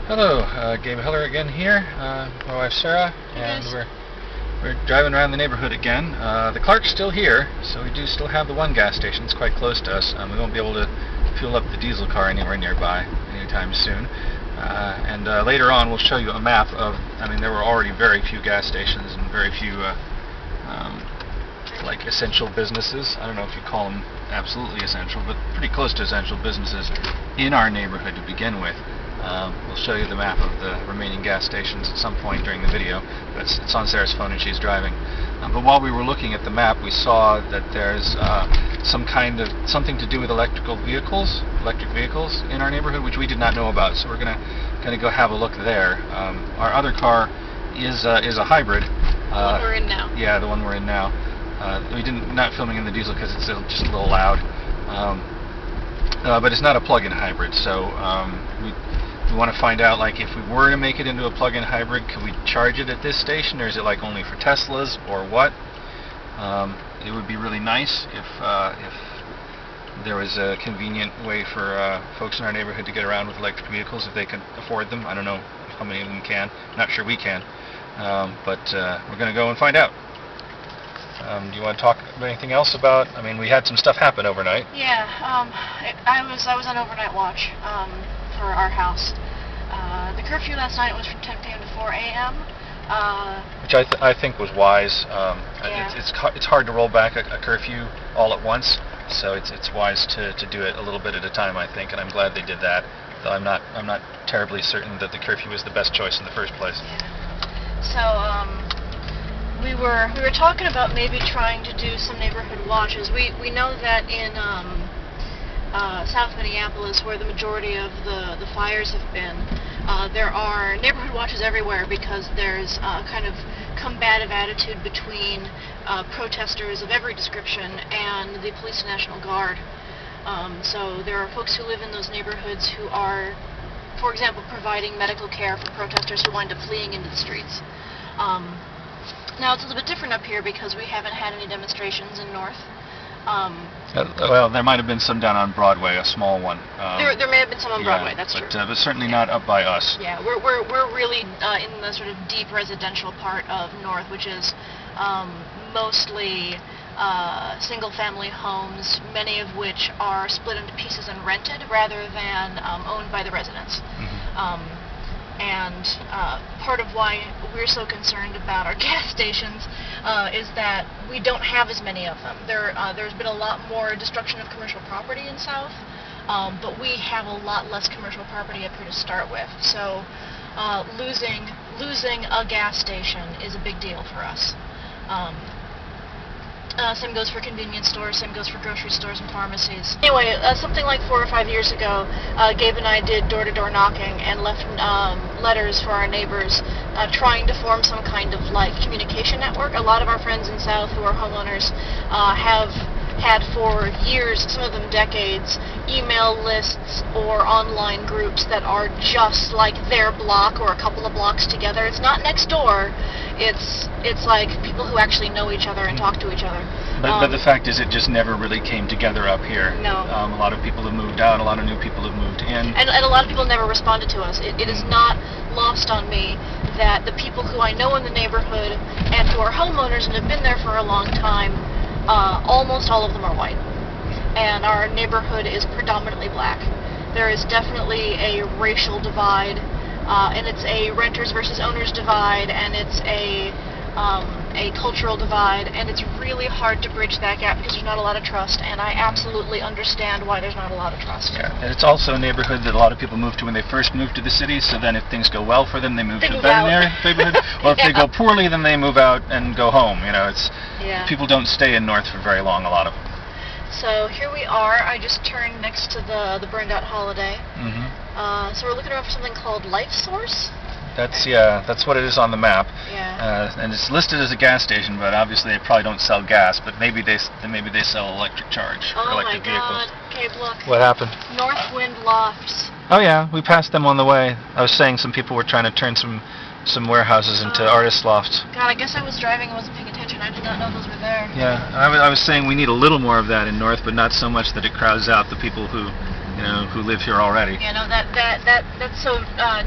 Hello, Gabe Heller again here, my wife Sarah, and we're driving around the neighborhood again. The Clark's still here, so we do still have the one gas station. It's quite close to us. We won't be able to fuel up the diesel car anywhere nearby anytime soon. And later on we'll show you a map of, there were already very few gas stations and very few like essential businesses. I don't know if you call them absolutely essential, but pretty close to essential businesses in our neighborhood to begin with. We'll show you the map of the remaining gas stations at some point during the video. It's on Sarah's phone and she's driving. But while we were looking at the map, we saw that there's something to do with electric vehicles in our neighborhood, which we did not know about. So we're gonna go have a look there. Our other car is a hybrid. The one we're in now. Yeah, the one we're in now. Not filming in the diesel because it's just a little loud. But it's not a plug-in hybrid, so we want to find out, like, if we were to make it into a plug-in hybrid, could we charge it at this station, or is it like only for Teslas, or what? It would be really nice if there was a convenient way for folks in our neighborhood to get around with electric vehicles if they could afford them. I don't know how many of them can. Not sure we can, but we're going to go and find out. Do you want to talk about anything else about? We had some stuff happen overnight. Yeah, I was on overnight watch for our house. The curfew last night was from 10 p.m. to 4 a.m. Which I think was wise. Yeah. It's hard to roll back a curfew all at once, so it's wise to do it a little bit at a time, I think, and I'm glad they did that. Though I'm not terribly certain that the curfew was the best choice in the first place. Yeah. So we were talking about maybe trying to do some neighborhood watches. We know that in South Minneapolis, where the majority of the fires have been, there are neighborhood watches everywhere because there's a kind of combative attitude between protesters of every description and the police and National Guard. So there are folks who live in those neighborhoods who are, for example, providing medical care for protesters who wind up fleeing into the streets. Now, it's a little bit different up here because we haven't had any demonstrations in North. Well, there might have been some down on Broadway, a small one. There may have been some on Broadway, that's true. But certainly not up by us. Yeah, we're really in the sort of deep residential part of North, which is mostly single-family homes, many of which are split into pieces and rented rather than owned by the residents. Mm-hmm. And part of why we're so concerned about our gas stations is that we don't have as many of them. There's been a lot more destruction of commercial property in South, but we have a lot less commercial property up here to start with. So losing a gas station is a big deal for us. Same goes for convenience stores, same goes for grocery stores and pharmacies. Anyway, something like 4 or 5 years ago, Gabe and I did door-to-door knocking and left letters for our neighbors trying to form some kind of like communication network. A lot of our friends in South who are homeowners have had for years, some of them decades, email lists or online groups that are just like their block or a couple of blocks together. It's not next door. It's like people who actually know each other and talk to each other. But the fact is, it just never really came together up here. No. A lot of people have moved out. A lot of new people have moved in. And a lot of people never responded to us. It is not lost on me that the people who I know in the neighborhood and who are homeowners and have been there for a long time, almost all of them are white. And our neighborhood is predominantly black. There is definitely a racial divide, and it's a renters versus owners divide, and it's a cultural divide, and it's really hard to bridge that gap because there's not a lot of trust, and I absolutely understand why there's not a lot of trust. Yeah, and it's also a neighborhood that a lot of people move to when they first move to the city, so then if things go well for them, they move to a better neighborhood, or if they go poorly, then they move out and go home. People don't stay in North for very long, a lot of them. So here we are. I just turned next to the burned out Holiday. Mm-hmm. So we're looking around for something called LifeSource. That's what it is on the map. Yeah. And it's listed as a gas station, but obviously they probably don't sell gas. But maybe they sell electric charge for electric vehicles. Okay, look. What happened? Northwind Lofts. Oh yeah, we passed them on the way. I was saying some people were trying to turn some warehouses into artist lofts. God, I guess I was driving and wasn't paying attention. I did not know those were there. Yeah, I was saying we need a little more of that in North, but not so much that it crowds out the people who who live here already. Yeah, no, that's so.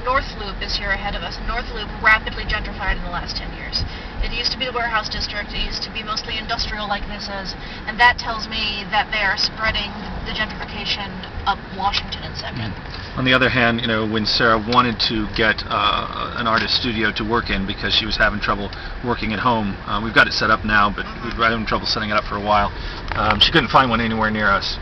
North Loop is here ahead of us. North Loop rapidly gentrified in the last 10 years. It used to be the warehouse district. It used to be mostly industrial like this is, and that tells me that they are spreading the gentrification up Washington and Second. On the other hand, when Sarah wanted to get an artist studio to work in because she was having trouble working at home, we've got it set up now, but we've been having trouble setting it up for a while. She couldn't find one anywhere near us.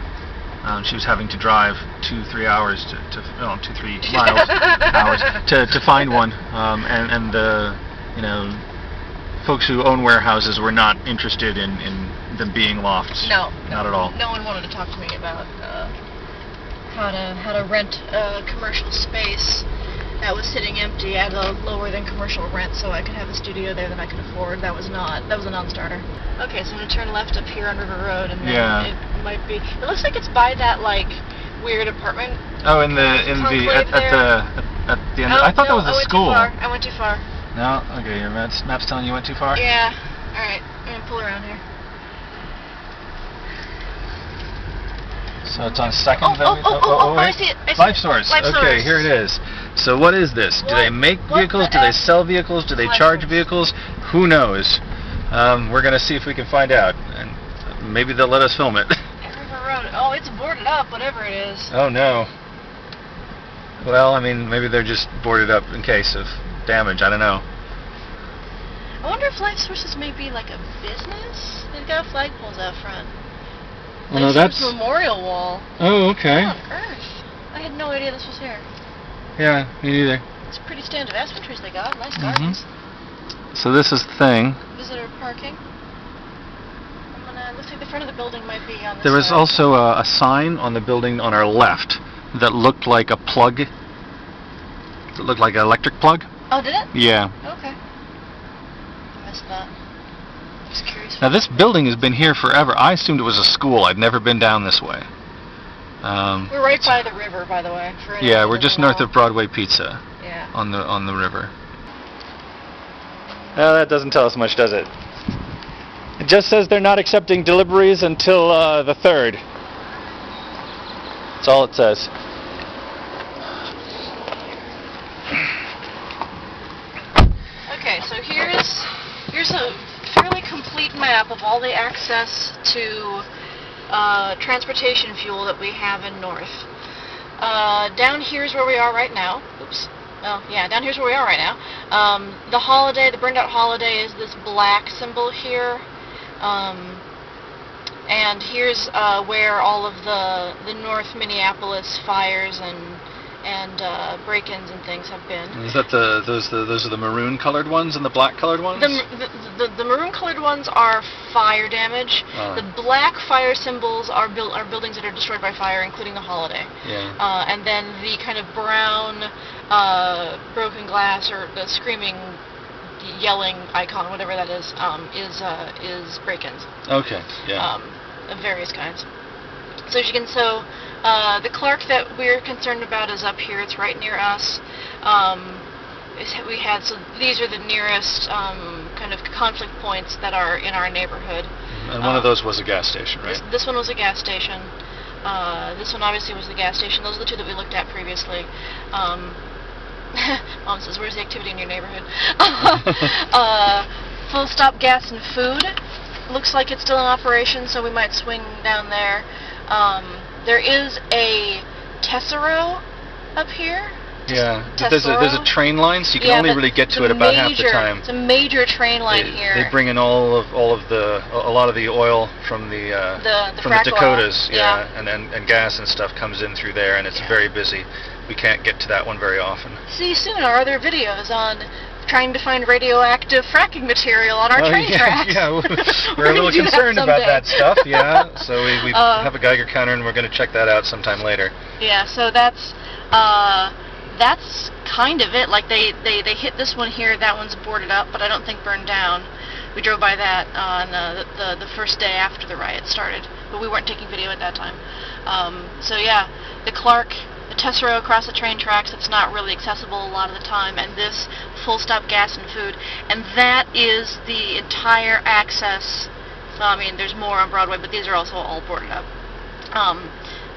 She was having to drive 2-3 hours 2-3 miles hours to find one, and the folks who own warehouses were not interested in them being lofts. No, not at all. No one wanted to talk to me about how to rent a commercial space that was sitting empty at a lower than commercial rent, so I could have a studio there that I could afford. That was a non-starter. Okay, so I'm gonna turn left up here on River Road, and then it might be. It looks like it's by that weird apartment. Oh, at the end. I thought that was the school. I went too far. No, okay, your map's telling you went too far? Yeah. Alright, I'm gonna pull around here. So it's on Second? I see it. LifeSource. Okay, here it is. So what is this? Do they make vehicles? Do they sell vehicles? Do they charge vehicles? Who knows? We're going to see if we can find out. And maybe they'll let us film it. River Road. Oh, it's boarded up, whatever it is. Oh, no. Well, I mean, maybe they're just boarded up in case of damage. I don't know. I wonder if LifeSource is maybe like a business? They've got flagpoles out front. Well, no, that's memorial wall. Oh, okay. What on earth? I had no idea this was here. Yeah, me neither. It's pretty standard aspen trees they got. Nice gardens. So this is the thing. Visitor parking. Looks like the front of the building might be on this There was side. also a sign on the building on our left that looked like a plug. It looked like an electric plug. Oh, did it? Yeah. Okay. I missed that. Just curious. Now this building has been here forever. I assumed it was a school. I'd never been down this way. We're right by the river, by the way. Yeah, we're just north of Broadway Pizza. Yeah. On the river. Well, that doesn't tell us much, does it? It just says they're not accepting deliveries until the 3rd. That's all it says. Okay, so here's a fairly complete map of all the access to transportation fuel that we have in North. Down here's where we are right now. Oops. Oh, yeah, down here's where we are right now. The Holiday, the burned out Holiday is this black symbol here. And here's where all of the North Minneapolis fires and break-ins and things have been. Is that those are the maroon colored ones and the black colored ones? The maroon colored ones are fire damage. The black fire symbols are buildings that are destroyed by fire, including the Holiday. Yeah. And then the kind of brown broken glass or the screaming, yelling icon, whatever that is break-ins. Okay. Yeah. Of various kinds. So as you can the Clark that we're concerned about is up here. It's right near us. So these are the nearest kind of conflict points that are in our neighborhood. And one of those was a gas station, right? This one was a gas station. This one obviously was the gas station. Those are the two that we looked at previously. Mom says, "Where's the activity in your neighborhood?" Full Stop Gas and Food. Looks like it's still in operation, so we might swing down there. There is a Tessero up here. Yeah, there's a train line, so you can only really get to it about half the time. It's a major train line here. They bring in a lot of the oil from the Dakotas, oil. and gas and stuff comes in through there, and it's very busy. We can't get to that one very often. See soon our other videos on trying to find radioactive fracking material on our train tracks. Yeah, we're a little concerned about that stuff. Yeah, so we have a Geiger counter, and we're going to check that out sometime later. Yeah, so that's kind of it. Like they hit this one here, that one's boarded up, but I don't think burned down. We drove by that on the first day after the riot started, but we weren't taking video at that time. So yeah, the Clark, the Tessero across the train tracks, it's not really accessible a lot of the time, and this Full Stop Gas and Food, and that is the entire access. Well, I mean, there's more on Broadway, but these are also all boarded up.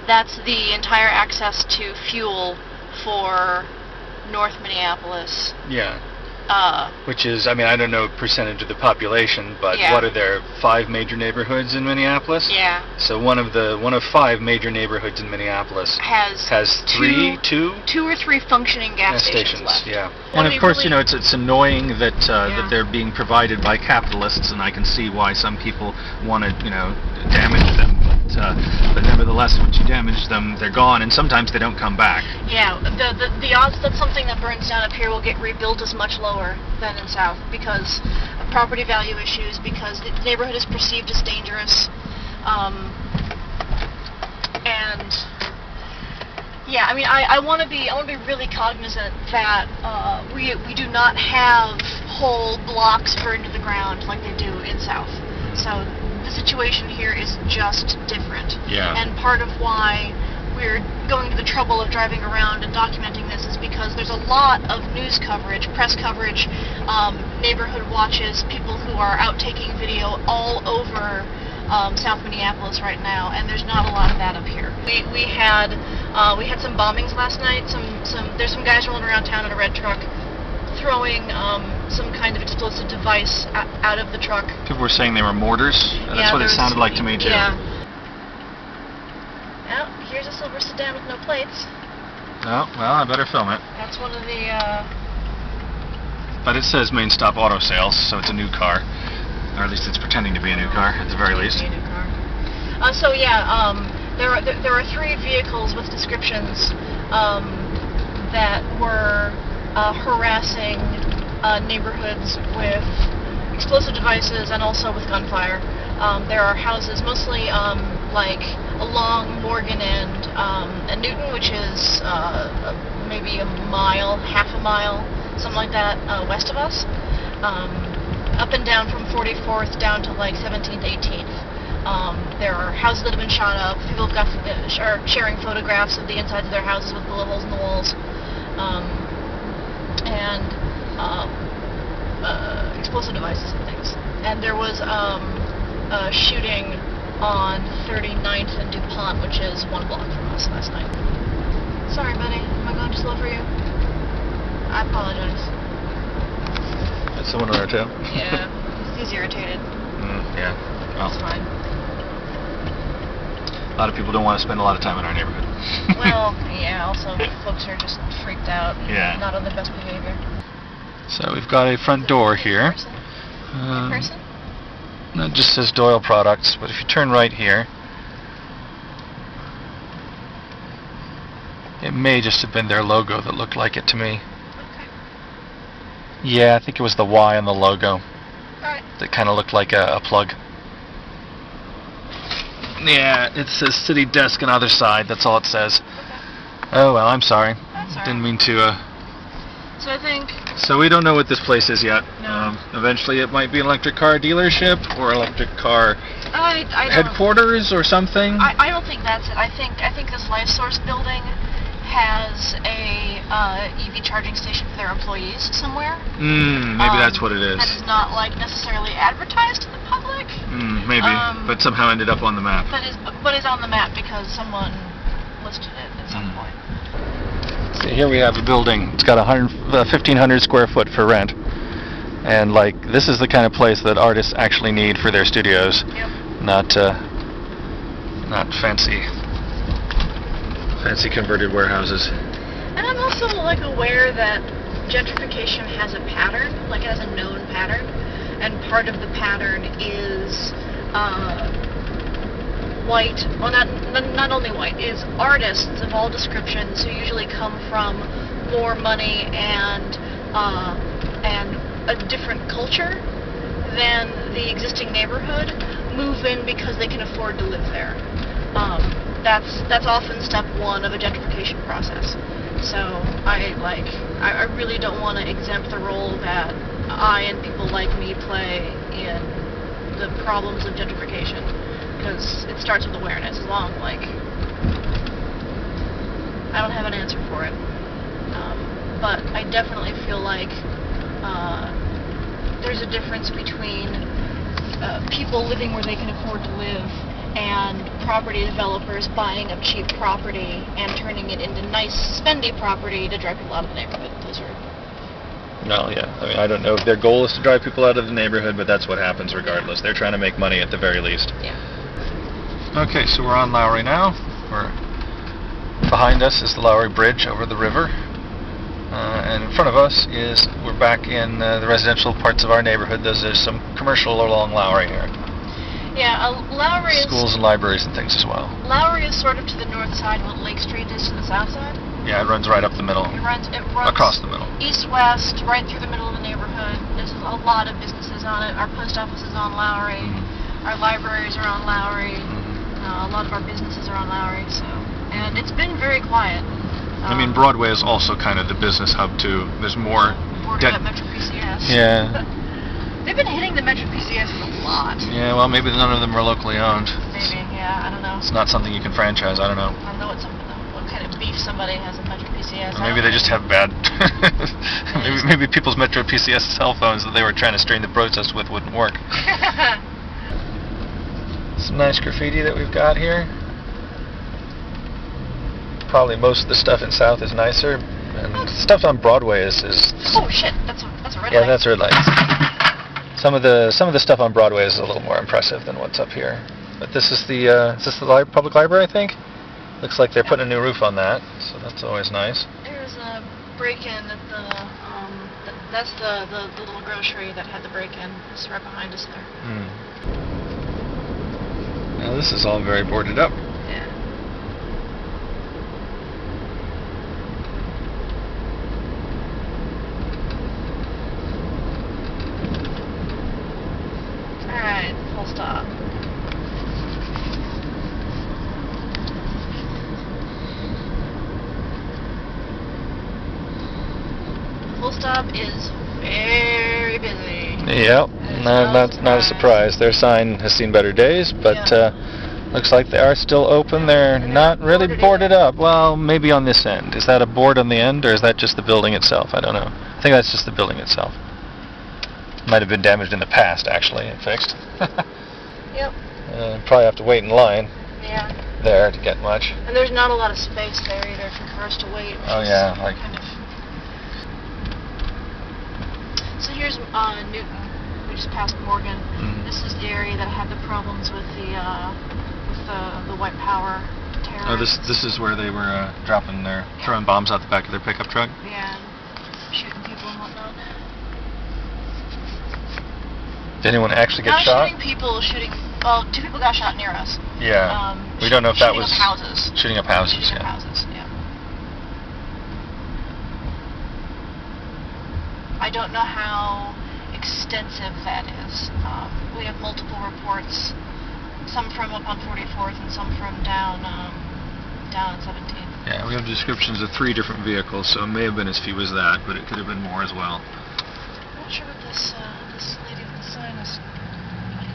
That's the entire access to fuel for North Minneapolis. Yeah. Which is, I mean, I don't know percentage of the population, but Yeah. what are there, 5 major neighborhoods in Minneapolis? Yeah. So one of 5 major neighborhoods in Minneapolis has two or three functioning gas stations left. Yeah. Well, And of course, really, it's annoying that Yeah. that they're being provided by capitalists, and I can see why some people want to, damage them. But nevertheless, once you damage them, they're gone, and sometimes they don't come back. Yeah, the odds that something that burns down up here will get rebuilt is much lower than in South because of property value issues, because the neighborhood is perceived as dangerous, and yeah, I mean, I want to be really cognizant that we do not have whole blocks burned to the ground like they do in South. So the situation here is just different. Yeah. And part of why we're going to the trouble of driving around and documenting this is because there's a lot of news coverage, press coverage, neighborhood watches, people who are out taking video all over South Minneapolis right now, and there's not a lot of that up here. We had some bombings last night. There's some guys rolling around town in a red truck, throwing some kind of explosive device out of the truck. People were saying they were mortars. That's what it sounded like to me too. Yeah. Well, here's a silver sedan with no plates. Oh, well, I better film it. That's one of the. But it says Main Stop Auto Sales, so it's a new car, or at least it's pretending to be a new car at the very least. A new car. So yeah, there are 3 vehicles with descriptions that were harassing neighborhoods with explosive devices and also with gunfire. There are houses mostly like along Morgan and Newton, which is maybe half a mile, something like that, west of us. Up and down from 44th down to like 17th, 18th. There are houses that have been shot up. People are sharing photographs of the insides of their houses with bullet holes in the walls. And explosive devices and things. And there was a shooting on 39th and DuPont, which is 1 block from us last night. Sorry, buddy. Am I going too slow for you? I apologize. That's someone on our tail? Yeah, he's irritated. Yeah. Well, That's fine. a lot of people don't want to spend a lot of time in our neighborhood. Well, yeah, also folks are just freaked out and Yeah. not on their best behavior. So we've got a front door here. In person? That just says Doyle Products, but if you turn right here, it may just have been their logo that looked like it to me. Okay. Yeah, I think it was the Y on the logo Alright. that kind of looked like a plug. Yeah, it says City Desk on other side, that's all it says. Okay. Oh well, I'm sorry. That's alright. Didn't mean to. So I think... So we don't know what this place is yet. No. Eventually it might be an electric car dealership or electric car I don't... headquarters or something. I don't think that's it. I think this LifeSource building has a EV charging station for their employees somewhere. Maybe that's what it is. That is not like necessarily advertised to the public. Maybe, but somehow ended up on the map. But is on the map because someone listed it at some point. So here we have a building. It's got 1,500 square foot for rent, and like this is the kind of place that artists actually need for their studios. Yep. Not fancy converted warehouses. And I'm also like aware that gentrification has a pattern, like it has a known pattern, and part of the pattern is white, well not only white, is artists of all descriptions who usually come from more money and a different culture than the existing neighborhood move in because they can afford to live there. That's often step 1 of a gentrification process. So I really don't want to exempt the role that I and people like me play in the problems of gentrification, because it starts with awareness. I don't have an answer for it, but I definitely feel like there's a difference between people living where they can afford to live and property developers buying up cheap property and turning it into nice, spendy property to drive people out of the neighborhood. Those are... No, yeah. I mean, I don't know if their goal is to drive people out of the neighborhood, but that's what happens regardless. They're trying to make money at the very least. Yeah. Okay, so we're on Lowry now. Behind us is the Lowry Bridge over the river. And in front of us we're back in the residential parts of our neighborhood. There's some commercial along Lowry here. Yeah, Lowry is... Schools and libraries and things as well. Lowry is sort of to the north side what Lake Street is to the south side. Yeah, it runs right up the middle. It runs across the middle. East-west, right through the middle of the neighborhood. There's a lot of businesses on it. Our post office is on Lowry. Mm-hmm. Our libraries are on Lowry. Mm-hmm. A lot of our businesses are on Lowry, and it's been very quiet. I mean, Broadway is also kind of the business hub too. There's more. At Metro PCS. Yeah. They've been hitting the Metro PCS a lot. Yeah, well, maybe none of them are locally owned. Maybe, yeah, I don't know. It's not something you can franchise. I don't know. I don't know what kind of beef somebody has at Metro PCS. Or maybe they just have bad. maybe people's Metro PCS cell phones that they were trying to strain the protest with wouldn't work. Some nice graffiti that we've got here. Probably most of the stuff in South is nicer, and stuff on Broadway is. Oh shit! That's a red light. Yeah, that's red lights. Some of the stuff on Broadway is a little more impressive than what's up here. But this is the public library, I think. Looks like they're putting a new roof on that, so that's always nice. There's a break-in at the that's the little grocery that had the break-in. It's right behind us there. Now this is all very boarded up. Yeah. Alright, full stop. Full stop is very busy. Yep, not a surprise. Their sign has seen better days, but looks like they are still open. They're not really boarded up. Well, maybe on this end. Is that a board on the end, or is that just the building itself? I don't know. I think that's just the building itself. Might have been damaged in the past, actually, and fixed. Yep. Probably have to wait in line. Yeah. There to get much. And there's not a lot of space there either for us to wait. Oh yeah, like. Kind of. So here's Newton. We just passed Morgan. Mm-hmm. This is the area that had the problems with the white power terror. Oh, this is where they were throwing bombs out the back of their pickup truck. Yeah, shooting people and whatnot. Did anyone actually get Not shot? shooting people, well, 2 people got shot near us. Yeah. We don't know if that was shooting up houses. Shooting up houses. Shooting up houses, yeah. I don't know how extensive that is. We have multiple reports, some from up on 44th and some from down at 17th. Yeah, we have descriptions of 3 different vehicles, so it may have been as few as that, but it could have been more as well. I'm not sure what this lady with the sign is.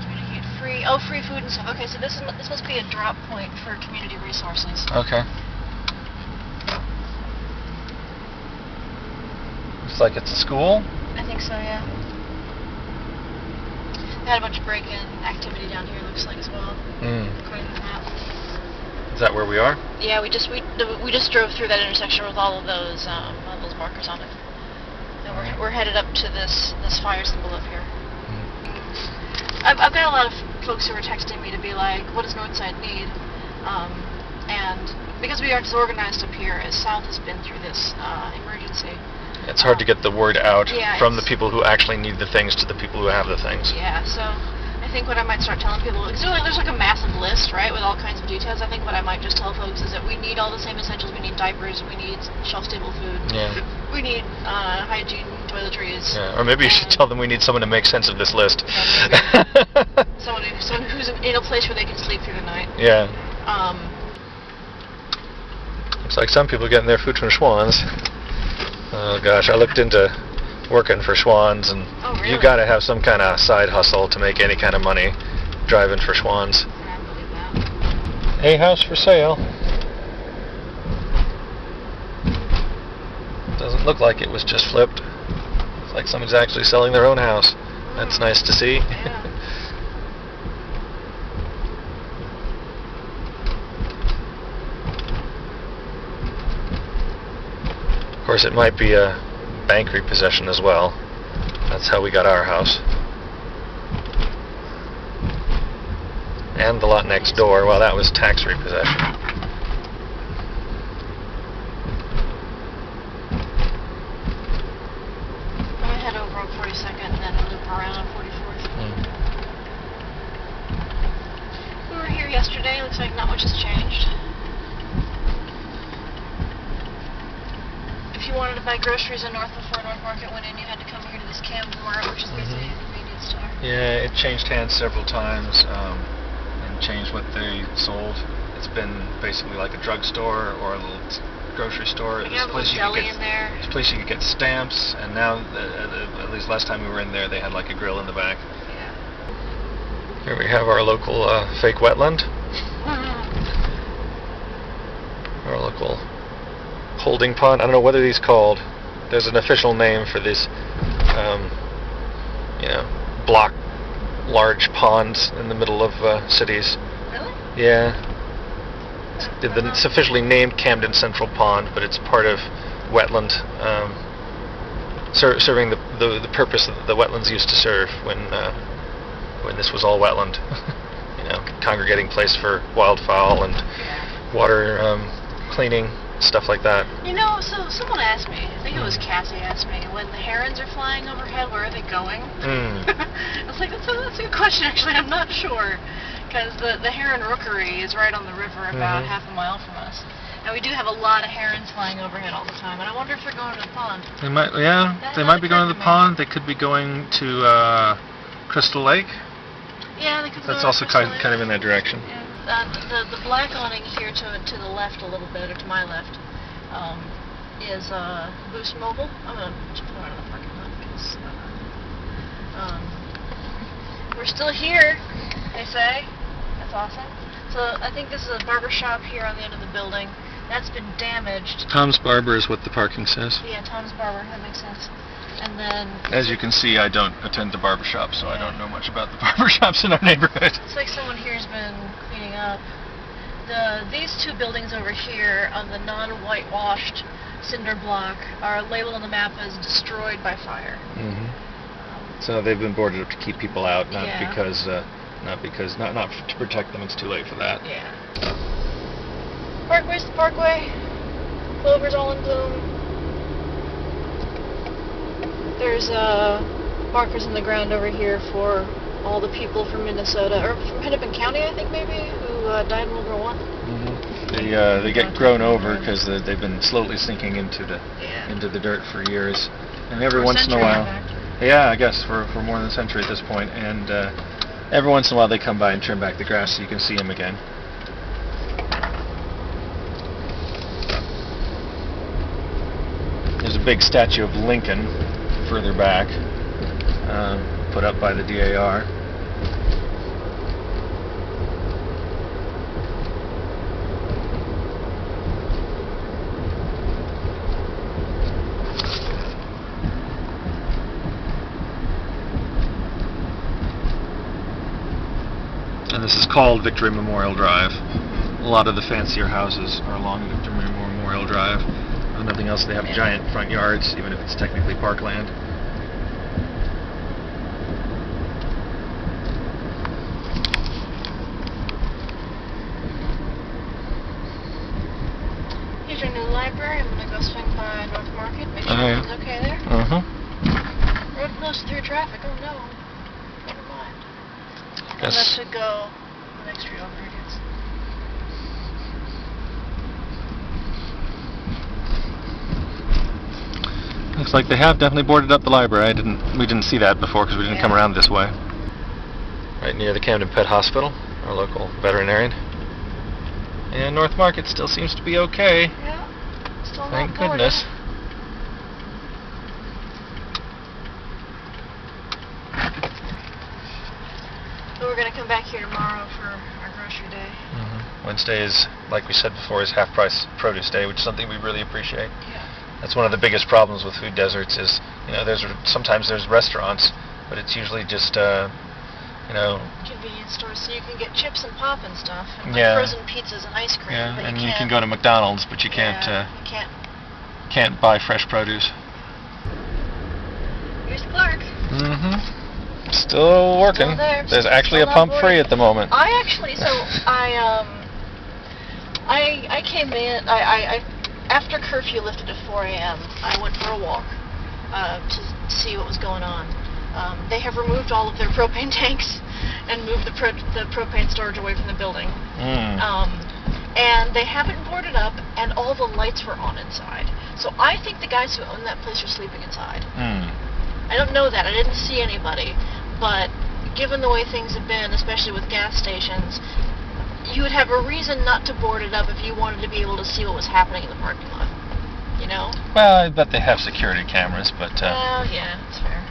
Communicate free. Oh, free food and stuff. Okay, so this must be a drop point for community resources. Okay. Looks like it's a school. I think so, yeah. They had a bunch of break-in activity down here, looks like, as well. According to the map. Is that where we are? Yeah, we just drove through that intersection with all of those markers on it. And we're headed up to this fire symbol up here. I've got a lot of folks who are texting me to be like, what does Northside need? And because we are disorganized up here, as South has been through this emergency. It's hard to get the word out from the it's people who actually need the things to the people who have the things. Yeah, so I think what I might start telling people, there's like a massive list, right, with all kinds of details. I think what I might just tell folks is that we need all the same essentials. We need diapers, we need shelf-stable food, we need hygiene, toiletries. Yeah, or maybe you should tell them we need someone to make sense of this list. Someone who's in a place where they can sleep through the night. Yeah. Looks like some people are getting their food from Schwann's. Oh gosh, I looked into working for Schwann's, and you got to have some kind of side hustle to make any kind of money driving for Schwann's. I believe that. A house for sale. Doesn't look like it was just flipped. Looks like someone's actually selling their own house. That's nice to see. Yeah. course, it might be a bank repossession as well. That's how we got our house. And the lot next door, well, that was tax repossession. I'm going to head over on 42nd and then loop around on 44th. We were here yesterday. Looks like not much has changed. If you wanted to buy groceries in North before North Market went in, you had to come here to this Camden Mart, which is basically a convenience store. Yeah, it changed hands several times and changed what they sold. It's been basically like a drugstore or a little grocery store. You have a little deli in there. This place you could get stamps, and now, at least last time we were in there, they had like a grill in the back. Yeah. Here we have our local fake wetland. Our local holding pond. I don't know what are these called. There's an official name for this, block large ponds in the middle of cities. Really? Yeah. It's officially named Camden Central Pond, but it's part of wetland, serving the purpose that the wetlands used to serve when this was all wetland. Congregating place for wildfowl and water cleaning, stuff like that. So someone asked me, I think it was Cassie asked me, when the herons are flying overhead, where are they going? I was like, that's a good question, actually. I'm not sure. Because the heron rookery is right on the river about half a mile from us. And we do have a lot of herons flying overhead all the time. And I wonder if they're going to the pond. They might be going to the pond. They could be going to Crystal Lake. Yeah, they could. That's also kind of in that direction. Yeah. The black awning here to the left a little bit, or to my left, is Boost Mobile. I'm going to pull out of the parking lot because we're still here, they say. That's awesome. So I think this is a barber shop here on the end of the building. That's been damaged. Tom's Barber is what the parking says. Yeah, Tom's Barber. That makes sense. And then... As you can see, I don't attend the barber shop, so I don't know much about the barber shops in our neighborhood. It's like someone here has been cleaning up. These two buildings over here on the non-whitewashed cinder block are labeled on the map as destroyed by fire. So they've been boarded up to keep people out, not to protect them. It's too late for that. Yeah. Parkway's the parkway. Clover's all in bloom. There's markers in the ground over here for all the people from Minnesota, or from Hennepin County, I think maybe, who died in World War I. They get grown over because they've been slowly sinking into the dirt for years, and every once in a while, I guess for more than a century at this point, and every once in a while they come by and trim back the grass so you can see them again. There's a big statue of Lincoln further back, put up by the D.A.R. And this is called Victory Memorial Drive. A lot of the fancier houses are along Victory Memorial Drive. If nothing else, they have giant front yards, even if it's technically parkland. Here's your new library. I'm going to go swing by North Market, make sure everything's okay there. Road closed through traffic. Oh no. Never mind. That should go the next street over, I guess. Looks like they have definitely boarded up the library. We didn't see that before because we didn't come around this way. Right near the Camden Pet Hospital, our local veterinarian. And North Market still seems to be okay. Yeah, still not Thank goodness. We're going to come back here tomorrow for our grocery day. Wednesday is, like we said before, is half-price produce day, which is something we really appreciate. Yeah. That's one of the biggest problems with food deserts is, sometimes there's restaurants, but it's usually just, convenience stores, so you can get chips and pop and stuff, and frozen pizzas and ice cream. Yeah, and you can go to McDonald's, but you can't can't buy fresh produce. Here's Clark. Mm-hmm. Still working. Still there. There's actually Still a pump not free boarded. at the moment. I came in. I after curfew lifted at 4 a.m. I went for a walk to see what was going on. They have removed all of their propane tanks and moved the propane storage away from the building. And they haven't boarded up, and all the lights were on inside. So I think the guys who own that place are sleeping inside. I don't know that. I didn't see anybody. But given the way things have been, especially with gas stations, you would have a reason not to board it up if you wanted to be able to see what was happening in the parking lot. You know? Well, I bet they have security cameras, but... Well, yeah, that's fair.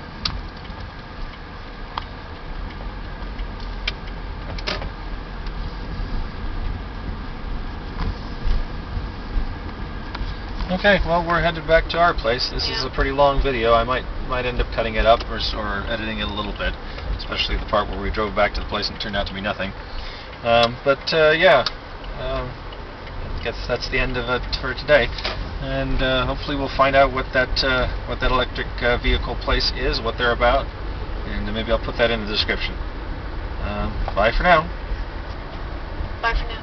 Okay, well, we're headed back to our place. This is a pretty long video. I might end up cutting it up or editing it a little bit, especially the part where we drove back to the place and it turned out to be nothing. I guess that's the end of it for today. And hopefully we'll find out what that electric vehicle place is, what they're about, and maybe I'll put that in the description. Bye for now. Bye for now.